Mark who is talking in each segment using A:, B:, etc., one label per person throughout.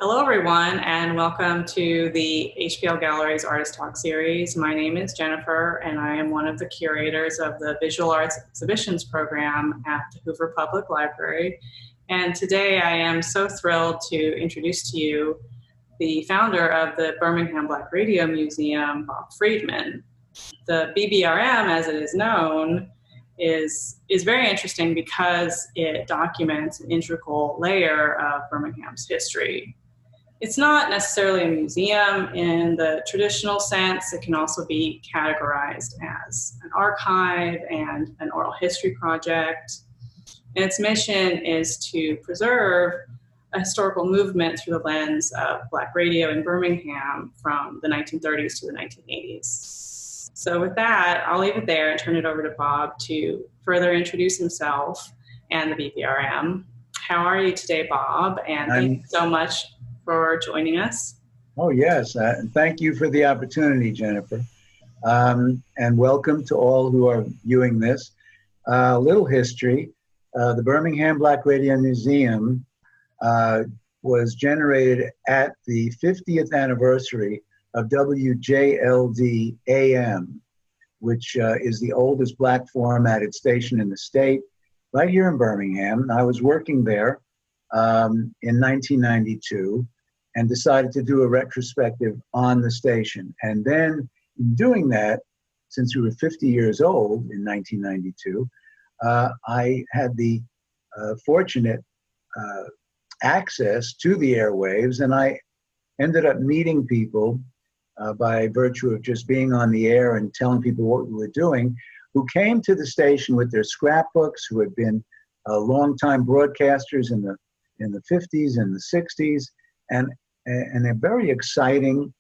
A: Hello, everyone, and welcome to the HPL Gallery's Artist Talk series. My name is Jennifer, and I am one of the curators of the Visual Arts Exhibitions program at the Hoover Public Library. And today I am so thrilled to introduce to you the founder of the Birmingham Black Radio Museum, Bob Friedman. The BBRM, as it is known, is very interesting because it documents an integral layer of Birmingham's history. It's not necessarily a museum in the traditional sense. It can also be categorized as an archive and an oral history project. And its mission is to preserve a historical movement through the lens of Black radio in Birmingham from the 1930s to the 1980s. So with that, I'll leave it there and turn it over to Bob to further introduce himself and the BBRM. How are you today, Bob? And thank you so much for joining us.
B: Oh, yes. Thank you for the opportunity, Jennifer. And welcome to all who are viewing this. A little history. The Birmingham Black Radio Museum was generated at the 50th anniversary of WJLD AM, which is the oldest Black formatted station in the state, right here in Birmingham. I was working there in 1992. And decided to do a retrospective on the station. And then in doing that, since we were 50 years old in 1992, I had the fortunate access to the airwaves, and I ended up meeting people by virtue of just being on the air and telling people what we were doing, who came to the station with their scrapbooks, who had been longtime broadcasters in the 50s and the 60s, and a very exciting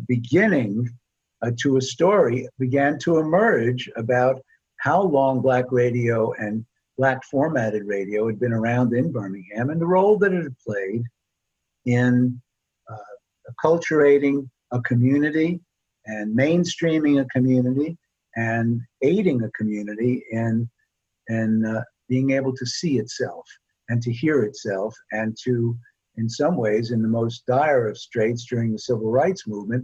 B: beginning to a story began to emerge about how long Black radio and Black formatted radio had been around in Birmingham and the role that it had played in acculturating a community and mainstreaming a community and aiding a community in being able to see itself and to hear itself and to, in some ways, in the most dire of straits during the civil rights movement,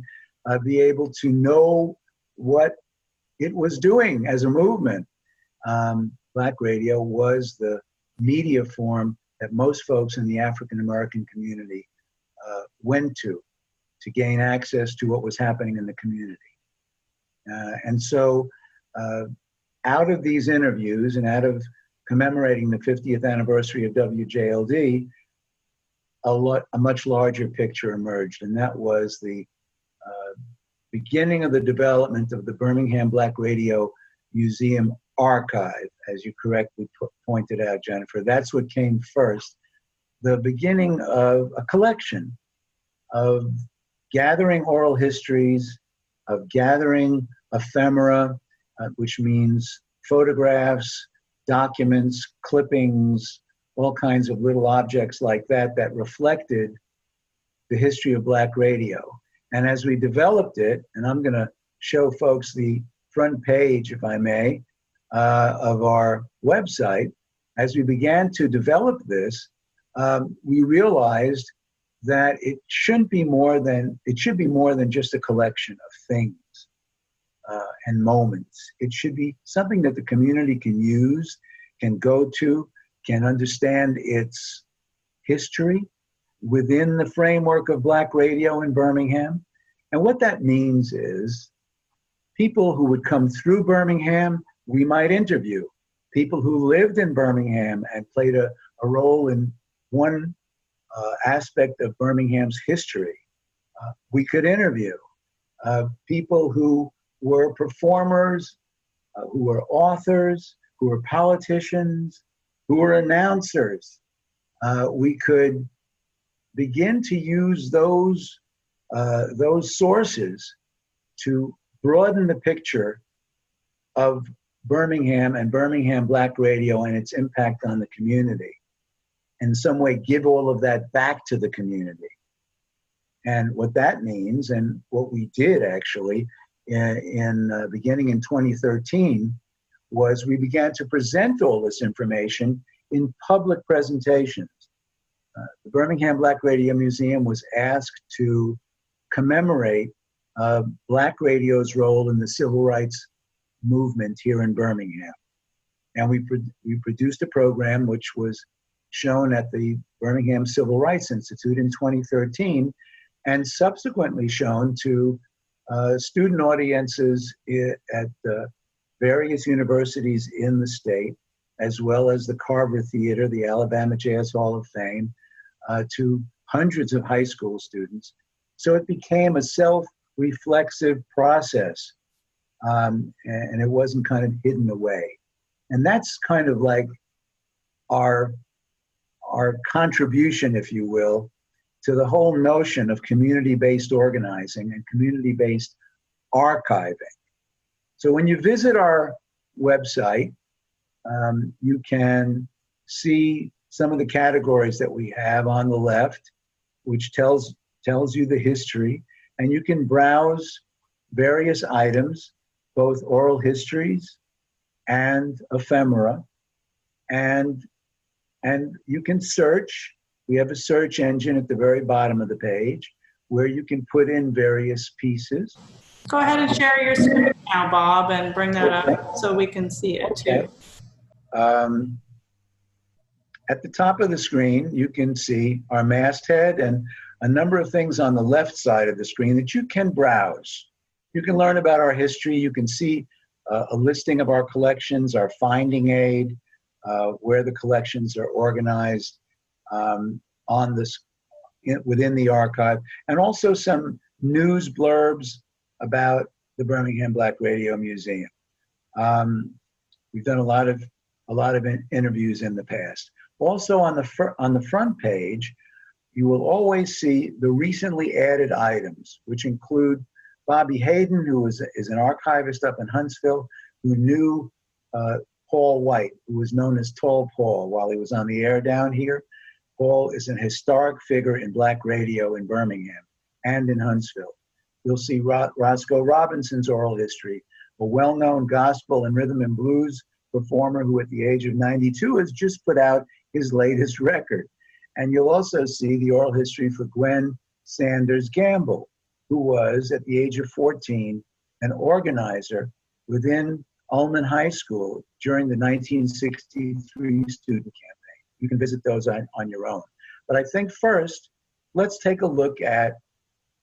B: be able to know what it was doing as a movement. Black radio was the media form that most folks in the African-American community went to gain access to what was happening in the community. And so out of these interviews and out of commemorating the 50th anniversary of WJLD, a much larger picture emerged, and that was the beginning of the development of the Birmingham Black Radio Museum archive, as you correctly pointed out, Jennifer. That's what came first, the beginning of a collection of gathering oral histories, of gathering ephemera, which means photographs, documents, clippings, all kinds of little objects like that that reflected the history of Black radio. And as we developed it, and I'm going to show folks the front page, if I may, of our website, as we began to develop this, we realized that it should be more than just a collection of things and moments. It should be something that the community can use, can go to, can understand its history within the framework of Black radio in Birmingham. And what that means is people who would come through Birmingham, we might interview. People who lived in Birmingham and played a role in one aspect of Birmingham's history, we could interview. People who were performers, who were authors, who were politicians, who were announcers. We could begin to use those sources to broaden the picture of Birmingham and Birmingham Black radio and its impact on the community. In some way, give all of that back to the community. And what that means, and what we did actually beginning in 2013, was we began to present all this information in public presentations. the Birmingham Black Radio Museum was asked to commemorate Black radio's role in the civil rights movement here in Birmingham. And we produced a program which was shown at the Birmingham Civil Rights Institute in 2013 and subsequently shown to student audiences at various universities in the state, as well as the Carver Theater, the Alabama Jazz Hall of Fame, to hundreds of high school students. So it became a self-reflexive process, and it wasn't kind of hidden away. And that's kind of like our contribution, if you will, to the whole notion of community-based organizing and community-based archiving. So when you visit our website, you can see some of the categories that we have on the left, which tells you the history, and you can browse various items, both oral histories and ephemera, and you can search. We have a search engine at the very bottom of the page where you can put in various pieces.
A: Go ahead and share your screen now, Bob, and bring that up so we can see it too.
B: At the top of the screen, you can see our masthead and a number of things on the left side of the screen that you can browse. You can learn about our history. You can see a listing of our collections, our finding aid, where the collections are organized within the archive, and also some news blurbs about the Birmingham Black Radio Museum. We've done a lot of interviews in the past. Also on the front page, you will always see the recently added items, which include Bobby Hayden, who is an archivist up in Huntsville, who knew Paul White, who was known as Tall Paul while he was on the air down here. Paul is an historic figure in Black radio in Birmingham and in Huntsville. You'll see Roscoe Robinson's oral history, a well-known gospel and rhythm and blues performer who at the age of 92 has just put out his latest record. And you'll also see the oral history for Gwen Sanders Gamble, who was at the age of 14 an organizer within Ullman High School during the 1963 student campaign. You can visit those on your own. But I think first, let's take a look at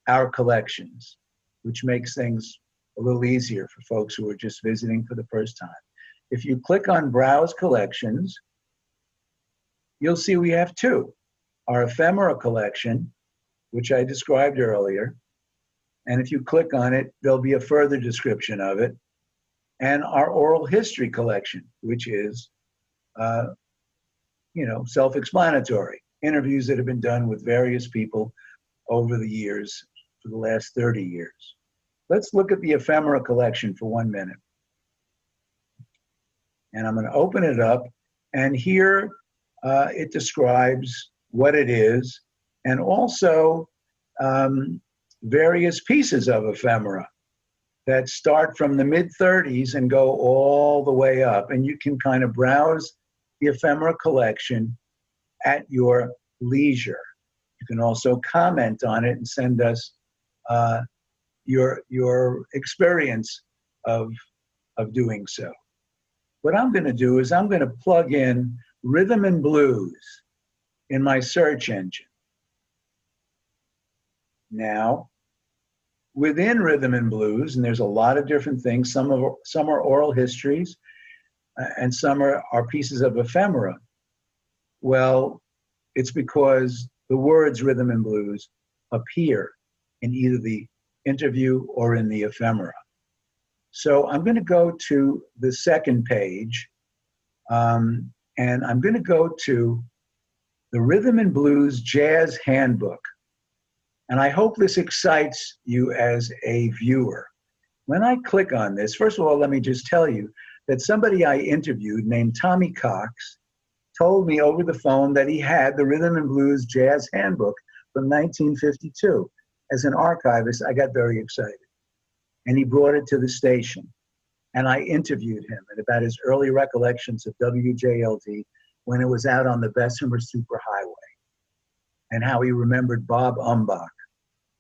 B: our collections, which makes things a little easier for folks who are just visiting for the first time. If you click on Browse Collections, you'll see we have two. Our ephemera collection, which I described earlier, and if you click on it, there'll be a further description of it, and our oral history collection, which is, self-explanatory. Interviews that have been done with various people over the years, for the last 30 years. Let's look at the ephemera collection for 1 minute. And I'm going to open it up, and here it describes what it is, and also various pieces of ephemera that start from the mid-30s and go all the way up. And you can kind of browse the ephemera collection at your leisure. You can also comment on it and send us your experience of doing so. What I'm going to do is I'm going to plug in rhythm and blues in my search engine. Now, within rhythm and blues, and there's a lot of different things, some are oral histories, and some are pieces of ephemera. Well, it's because the words rhythm and blues appear in either the interview or in the ephemera. So I'm going to go to the second page, and I'm going to go to the Rhythm and Blues Jazz Handbook. And I hope this excites you as a viewer. When I click on this, first of all, let me just tell you that somebody I interviewed named Tommy Cox told me over the phone that he had the Rhythm and Blues Jazz Handbook from 1952. As an archivist, I got very excited. And he brought it to the station. And I interviewed him about his early recollections of WJLD when it was out on the Bessemer Superhighway. and how he remembered Bob Umbach,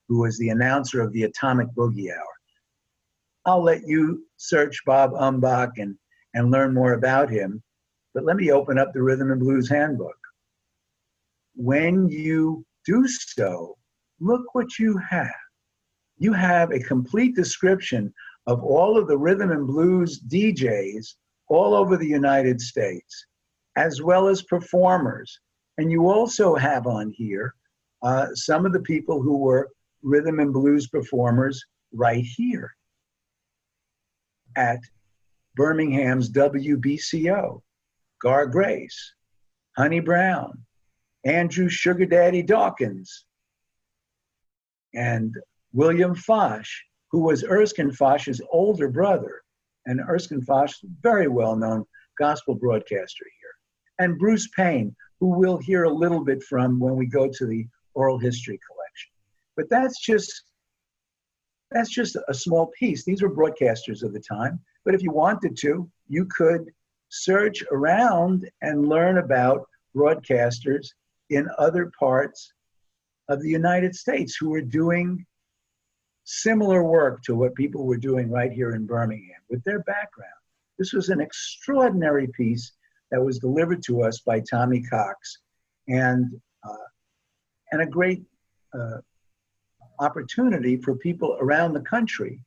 B: who was the announcer of the Atomic Boogie Hour. I'll let you search Bob Umbach and learn more about him, but let me open up the Rhythm and Blues Handbook. When you do so, look what you have. You have a complete description of all of the rhythm and blues DJs all over the United States, as well as performers. And you also have on here some of the people who were rhythm and blues performers right here at Birmingham's WBCO. Gar Grace, Honey Brown, Andrew Sugar Daddy Dawkins, and William Fosh, who was Erskine Fosh's older brother. And Erskine Fosh, very well-known gospel broadcaster here. And Bruce Payne, who we'll hear a little bit from when we go to the oral history collection. But that's just a small piece. These were broadcasters of the time. But if you wanted to, you could search around and learn about broadcasters in other parts of the United States who were doing similar work to what people were doing right here in Birmingham with their background. This was an extraordinary piece that was delivered to us by Tommy Cox, and a great opportunity for people around the country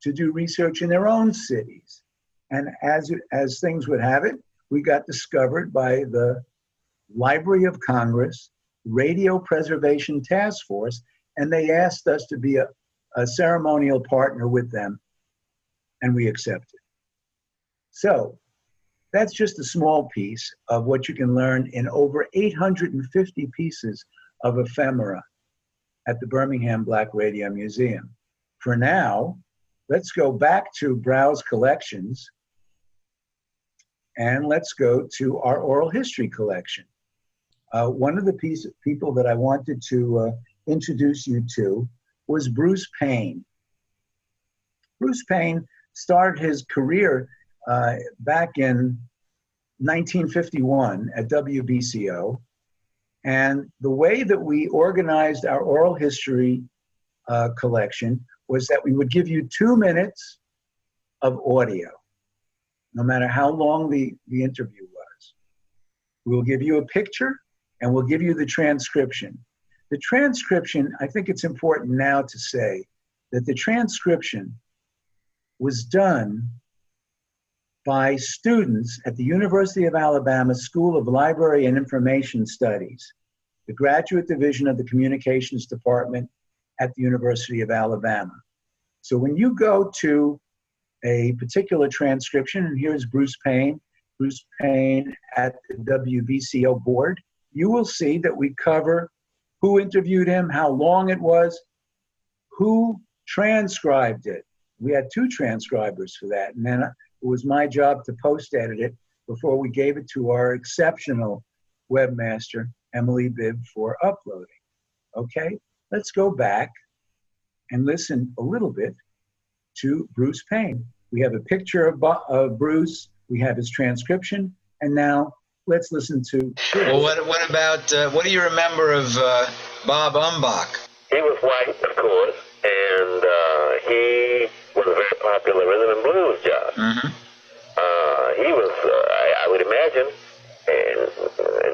B: to do research in their own cities. And as things would have it, we got discovered by the Library of Congress Radio Preservation Task Force, and they asked us to be a ceremonial partner with them, and we accepted. So that's just a small piece of what you can learn in over 850 pieces of ephemera at the Birmingham Black Radio Museum. For now, let's go back to Browse Collections, and let's go to our oral history collection. One of the people that I wanted to introduce you to was Bruce Payne. Bruce Payne started his career back in 1951 at WBCO. And the way that we organized our oral history collection was that we would give you 2 minutes of audio, no matter how long the interview was. We'll give you a picture, and we'll give you the transcription. The transcription, I think it's important now to say that the transcription was done by students at the University of Alabama School of Library and Information Studies, the graduate division of the Communications Department at the University of Alabama. So when you go to a particular transcription, and here's Bruce Payne at the WBCO board, you will see that we cover who interviewed him, how long it was, who transcribed it. We had 2 transcribers for that, and then it was my job to post-edit it before we gave it to our exceptional webmaster, Emily Bibb, for uploading. Okay, let's go back and listen a little bit to Bruce Payne. We have a picture of Bruce, we have his transcription, and now let's listen to Bruce.
C: Well, what about, what do you remember of Bob Umbach?
D: He was white, of course, and he was a very popular rhythm and blues judge. Mm-hmm. He was, I would imagine, and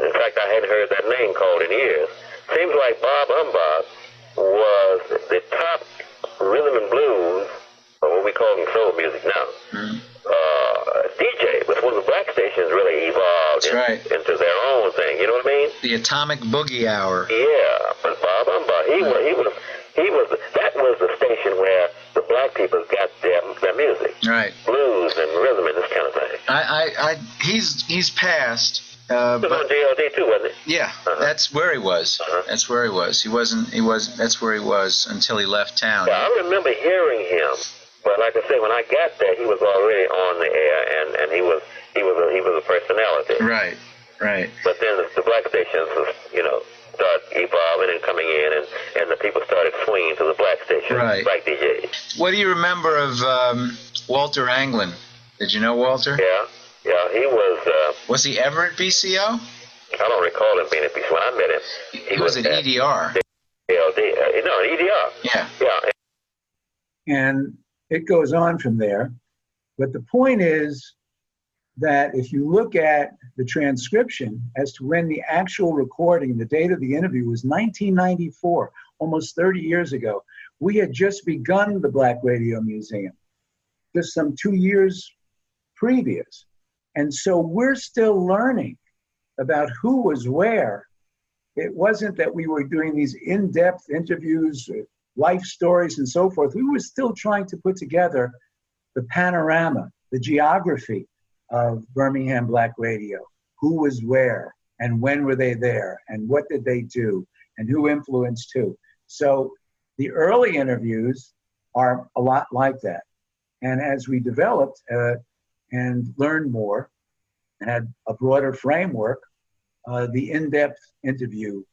D: in fact, I hadn't heard that name called in years. Seems like Bob Umbach was the top rhythm and blues, or what we call in soul music now, DJ, before the black stations really evolved into their own thing. You know what I mean?
C: The Atomic Boogie Hour.
D: Yeah, but Bob Umbach, that was the station where the black people got their music.
C: Right.
D: Blues and rhythm and this kind of thing.
C: He's passed.
D: He was on JLD too, wasn't he?
C: Yeah, that's where he was. That's where he was. That's where he was until he left town.
D: Yeah, I remember hearing him, but like I say, when I got there, he was already on the air, and he was a personality.
C: Right.
D: But then the black stations, start evolving and coming in, and the people started swinging to the black stations, black DJs.
C: What do you remember of Walter Anglin? Did you know Walter?
D: Yeah, he was...
C: was he ever at BCO?
D: I don't recall him being at BCO when I met him.
C: He was an EDR.
D: No, an EDR.
C: Yeah.
D: Yeah.
B: And it goes on from there. But the point is that if you look at the transcription as to when the actual recording, the date of the interview was 1994, almost 30 years ago. We had just begun the Black Radio Museum, just some 2 years previous. And so we're still learning about who was where. It wasn't that we were doing these in-depth interviews, life stories and so forth. We were still trying to put together the panorama, the geography of Birmingham Black Radio. Who was where and when were they there and what did they do and who influenced who. So the early interviews are a lot like that. And as we developed and learned more and had a broader framework, the in-depth interview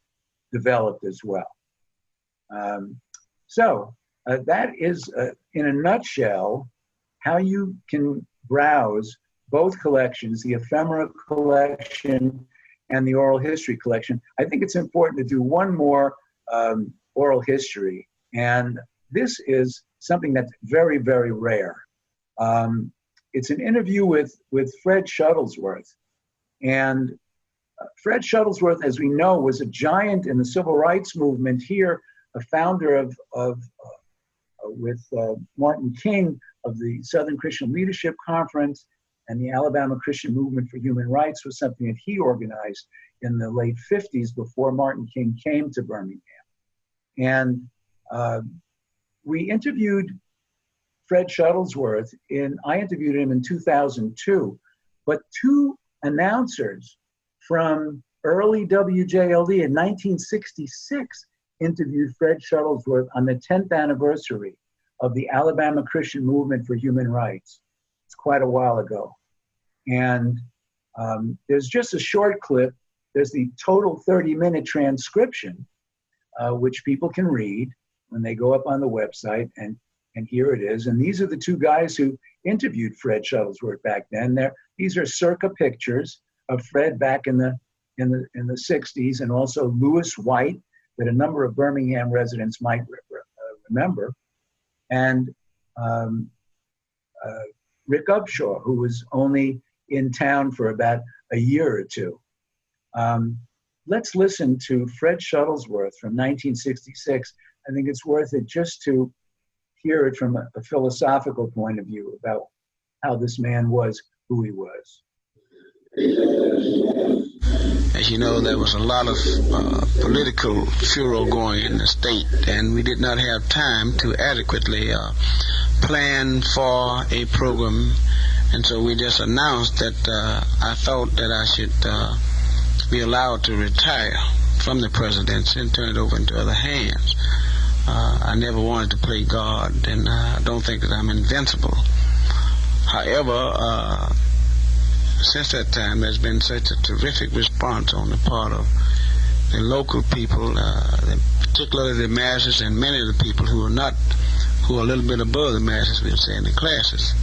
B: developed as well. So that is, in a nutshell, how you can browse both collections, the ephemera collection and the oral history collection. I think it's important to do one more oral history, and this is something that's very, very rare. It's an interview with Fred Shuttlesworth, and Fred Shuttlesworth, as we know, was a giant in the civil rights movement here, a founder with Martin King of the Southern Christian Leadership Conference, and the Alabama Christian Movement for Human Rights was something that he organized in the late 50s before Martin King came to Birmingham. And we interviewed Fred Shuttlesworth I interviewed him in 2002, but two announcers from early WJLD in 1966 interviewed Fred Shuttlesworth on the 10th anniversary of the Alabama Christian Movement for Human Rights. It's quite a while ago. And there's just a short clip. There's the total 30-minute transcription, which people can read when they go up on the website, and here it is. And these are the two guys who interviewed Fred Shuttlesworth back then. These are circa pictures of Fred back in the 60s, and also Lewis White, that a number of Birmingham residents might remember, and Rick Upshaw, who was only in town for about a year or two. Let's listen to Fred Shuttlesworth from 1966. I think it's worth it just to hear it from a philosophical point of view about how this man was, who he was.
E: As you know, there was a lot of political furor going in the state, and we did not have time to adequately plan for a program, and so we just announced that I thought that I should be allowed to retire from the presidency and turn it over into other hands. I never wanted to play God, and I don't think that I'm invincible. However, since that time, there's been such a terrific response on the part of the local people, particularly the masses, and many of the people who are a little bit above the masses, we'll say, in the classes.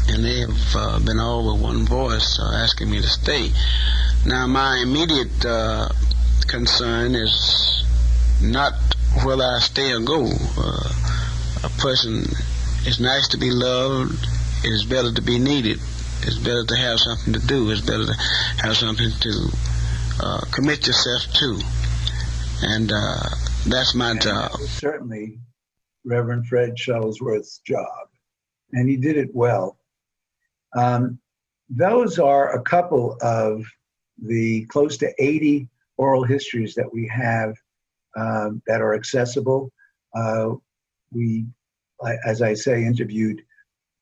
E: And they have been all with one voice asking me to stay. Now, my immediate concern is not whether I stay or go. A person, it's nice to be loved. It is better to be needed. It's better to have something to do. It's better to have something to commit yourself to. And that's my job.
B: Certainly Reverend Fred Shuttlesworth's job. And he did it well. Those are a couple of the close to 80 oral histories that we have that are accessible. We, as I say, interviewed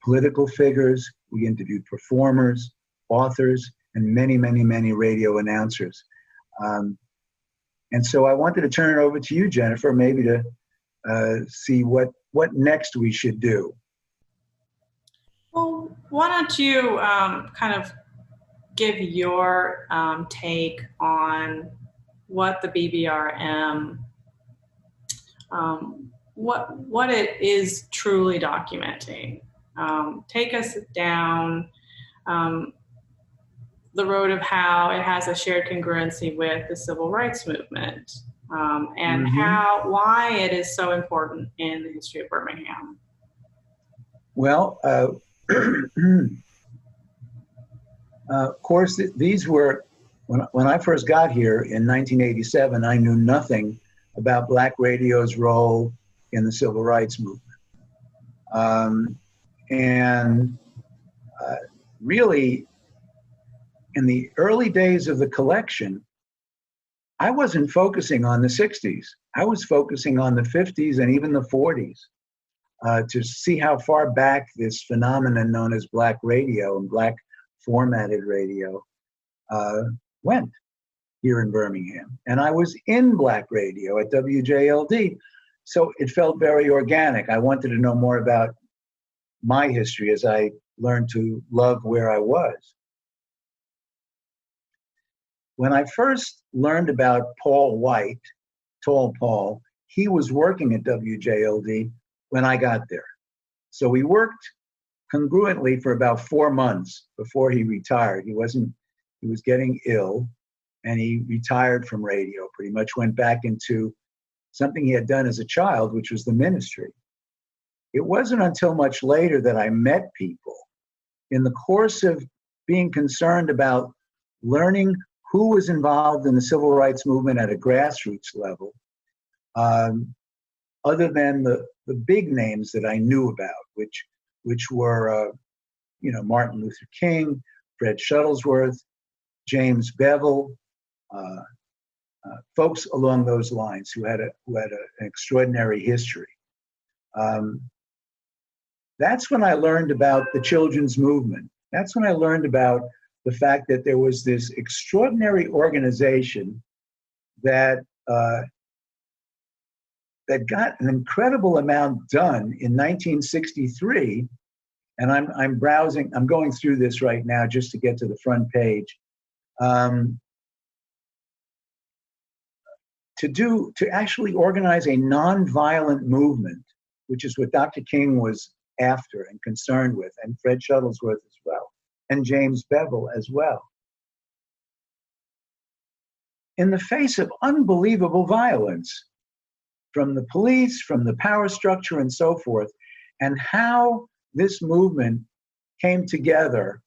B: political figures, we interviewed performers, authors, and many, many, many radio announcers. And so I wanted to turn it over to you, Jennifer, maybe to see what next we should do.
A: Well, why don't you kind of give your take on what the BBRM, what it is truly documenting. Take us down the road of how it has a shared congruency with the civil rights movement, and why it is so important in the history of Birmingham.
B: Well, of course, these were, when I first got here in 1987, I knew nothing about Black radio's role in the civil rights movement. Really, in the early days of the collection, I wasn't focusing on the 60s. I was focusing on the 50s and even the 40s to see how far back this phenomenon known as Black radio and Black formatted radio went here in Birmingham. And I was in Black radio at WJLD, so it felt very organic. I wanted to know more about my history as I learned to love where I was. When I first learned about Paul White, Tall Paul, he was working at WJLD when I got there. So we worked congruently for about 4 months before he retired. He was getting ill, and he retired from radio, pretty much went back into something he had done as a child, which was the ministry. It wasn't until much later that I met people in the course of being concerned about learning who was involved in the civil rights movement at a grassroots level, other than the big names that I knew about, which were Martin Luther King, Fred Shuttlesworth, James Bevel, folks along those lines who had an extraordinary history. That's when I learned about the children's movement. That's when I learned about the fact that there was this extraordinary organization that got an incredible amount done in 1963. And I'm going through this right now just to get to the front page. To actually organize a nonviolent movement, which is what Dr. King was after and concerned with, and Fred Shuttlesworth as well, and James Bevel as well. In the face of unbelievable violence from the police, from the power structure and so forth, and how this movement came together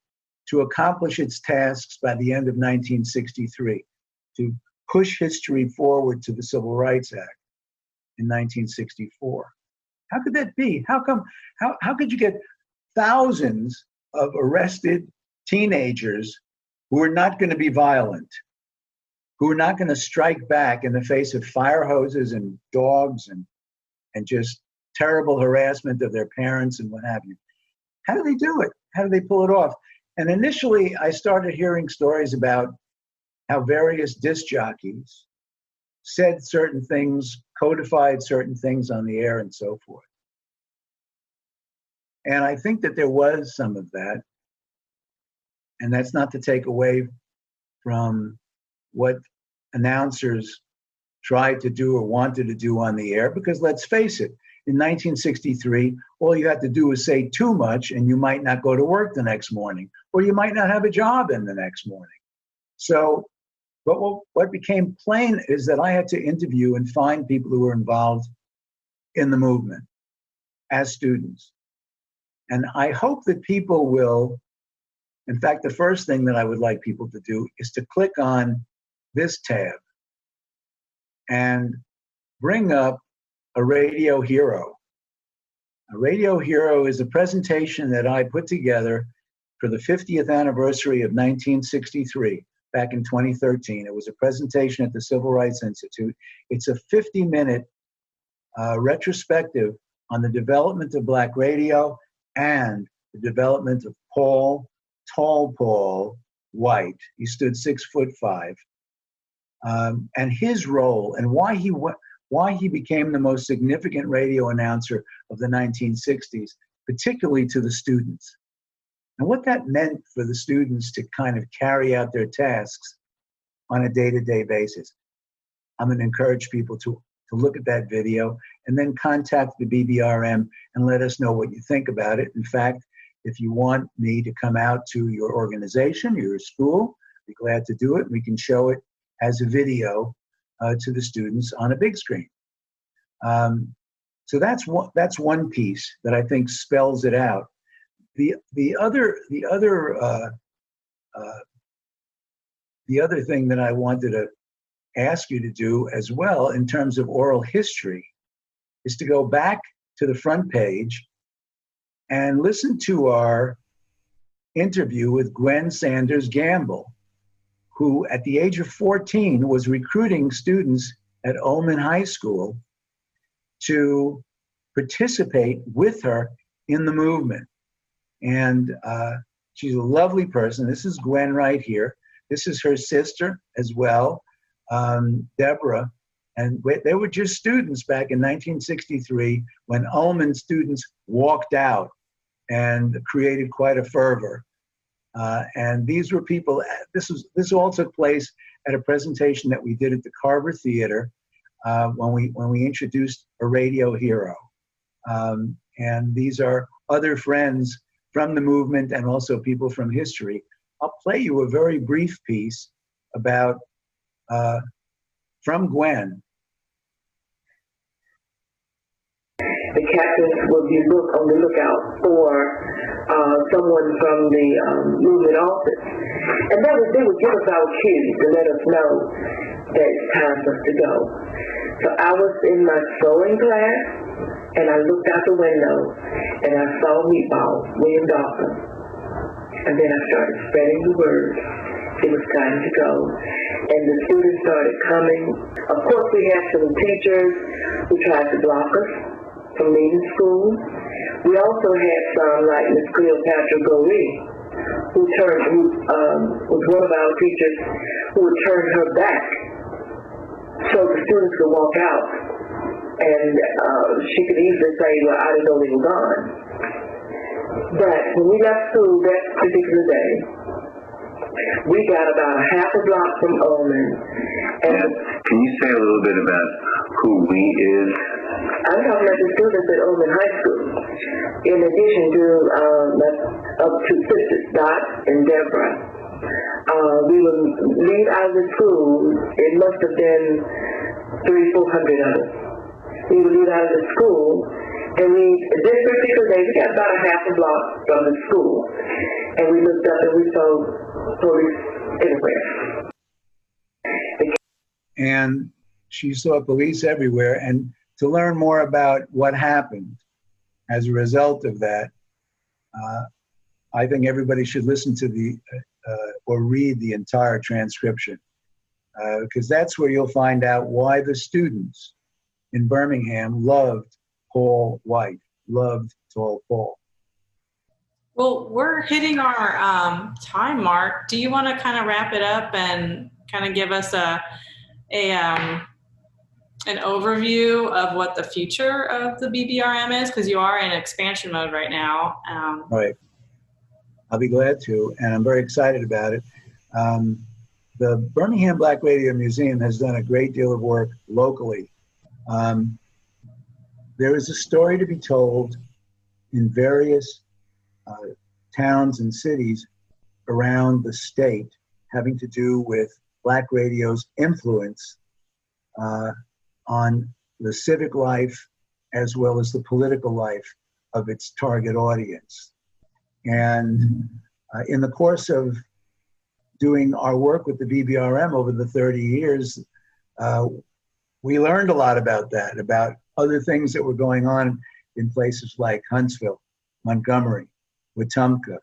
B: to accomplish its tasks by the end of 1963, to push history forward to the Civil Rights Act in 1964. How could that be? How could you get thousands of arrested teenagers who are not going to be violent, who are not going to strike back in the face of fire hoses and dogs and just terrible harassment of their parents and what have you? How do they do it? How do they pull it off? And initially, I started hearing stories about how various disc jockeys said certain things, codified certain things on the air and so forth. And I think that there was some of that. And that's not to take away from what announcers tried to do or wanted to do on the air, because let's face it, in 1963, all you had to do was say too much and you might not go to work the next morning, or you might not have a job in the next morning. So, but what became plain is that I had to interview and find people who were involved in the movement as students. And I hope that people will, in fact, the first thing that I would like people to do is to click on this tab and bring up a radio hero. A radio hero is a presentation that I put together for the 50th anniversary of 1963. Back in 2013. It was a presentation at the Civil Rights Institute. It's a 50-minute retrospective on the development of Black radio and the development of Tall Paul White. He stood 6'5", and his role and why he became the most significant radio announcer of the 1960s, particularly to the students. And what that meant for the students to kind of carry out their tasks on a day-to-day basis. I'm going to encourage people to look at that video and then contact the BBRM and let us know what you think about it. In fact, if you want me to come out to your organization, your school, be glad to do it. We can show it as a video to the students on a big screen. So that's one piece that I think spells it out. The other thing that I wanted to ask you to do as well in terms of oral history is to go back to the front page and listen to our interview with Gwen Sanders Gamble, who at the age of 14 was recruiting students at Ullman High School to participate with her in the movement. And she's a lovely person. This is Gwen right here. This is her sister as well, Deborah. And they were just students back in 1963 when Ullman students walked out and created quite a fervor. And these were people, this all took place at a presentation that we did at the Carver Theater when we introduced a radio hero. And these are other friends from the movement and also people from history. I'll play you a very brief piece about, from Gwen.
F: The captains will be on the lookout for someone from the movement office. And they would give us our cues to let us know that it's time for us to go. So I was in my sewing class, and I looked out the window, and I saw Meatball, William Dawson. And then I started spreading the word. It was time to go. And the students started coming. Of course, we had some teachers who tried to block us from leaving school. We also had some, like Miss Cleopatra Goree, who was one of our teachers, who would turn her back so the students could walk out. And she could easily say, well, I didn't know they were gone. But when we left school that particular day, we got about a half a block from Ullman. And
G: can you say a little bit about who we is?
F: I'm talking about the students at Ullman High School. In addition to up to sisters, Dot and Deborah. We would leave out of the school. It must have been 300-400 of us. We would leave out of the school, and this particular day, we got about a half a block from the school, and we looked up and we saw police everywhere.
B: And she saw police everywhere, and to learn more about what happened as a result of that, I think everybody should listen to or read the entire transcription, because that's where you'll find out why the students in Birmingham loved Paul White, loved Tall Paul.
A: Well, we're hitting our time mark. Do you want to kind of wrap it up and kind of give us an overview of what the future of the BBRM is? Because you are in expansion mode right now.
B: Right. I'll be glad to, and I'm very excited about it. The Birmingham Black Radio Museum has done a great deal of work locally. There is a story to be told in various towns and cities around the state having to do with Black radio's influence on the civic life as well as the political life of its target audience. And in the course of doing our work with the BBRM over the 30 years, we learned a lot about that, about other things that were going on in places like Huntsville, Montgomery, Wetumpka,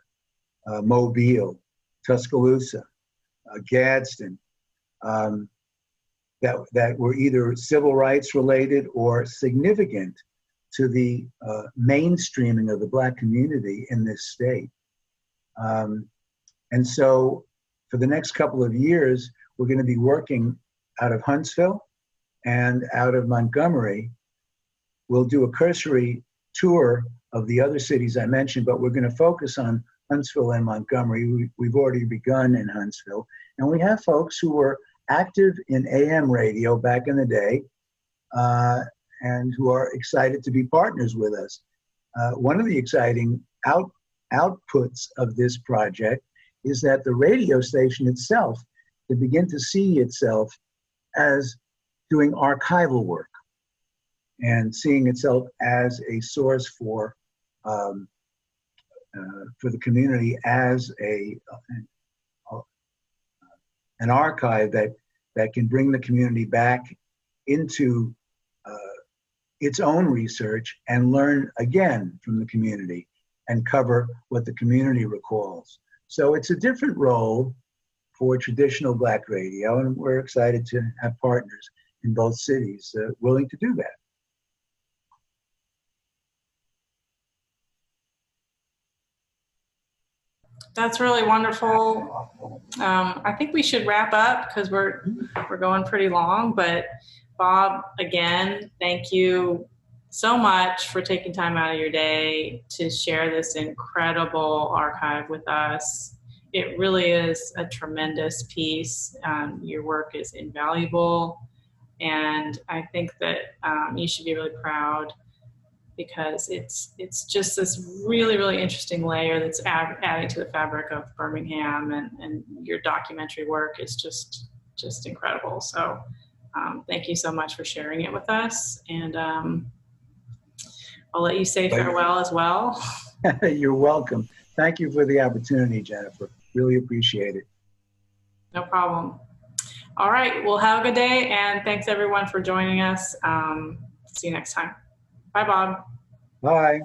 B: Mobile, Tuscaloosa, Gadsden, that were either civil rights related or significant to the mainstreaming of the Black community in this state. And so for the next couple of years, we're going to be working out of Huntsville and out of Montgomery. We'll do a cursory tour of the other cities I mentioned, but we're going to focus on Huntsville and Montgomery. We've already begun in Huntsville. And we have folks who were active in AM radio back in the day and who are excited to be partners with us. One of the exciting outputs of this project is that the radio station itself could begin to see itself as doing archival work and seeing itself as a source for the community, as an archive that can bring the community back into its own research and learn again from the community and cover what the community recalls. So it's a different role for traditional Black radio, and we're excited to have partners in both cities willing to do that.
A: That's really wonderful. I think we should wrap up because we're going pretty long, but Bob, again, thank you so much for taking time out of your day to share this incredible archive with us. It really is a tremendous piece. Your work is invaluable, and I think that you should be really proud, because it's just this really, really interesting layer that's adding to the fabric of Birmingham, and your documentary work is just incredible. So thank you so much for sharing it with us, and I'll let you say farewell as well.
B: You're welcome. Thank you for the opportunity, Jennifer. Really appreciate it.
A: No problem. All right, well, have a good day, and thanks everyone for joining us. See you next time. Bye, Bob.
B: Bye.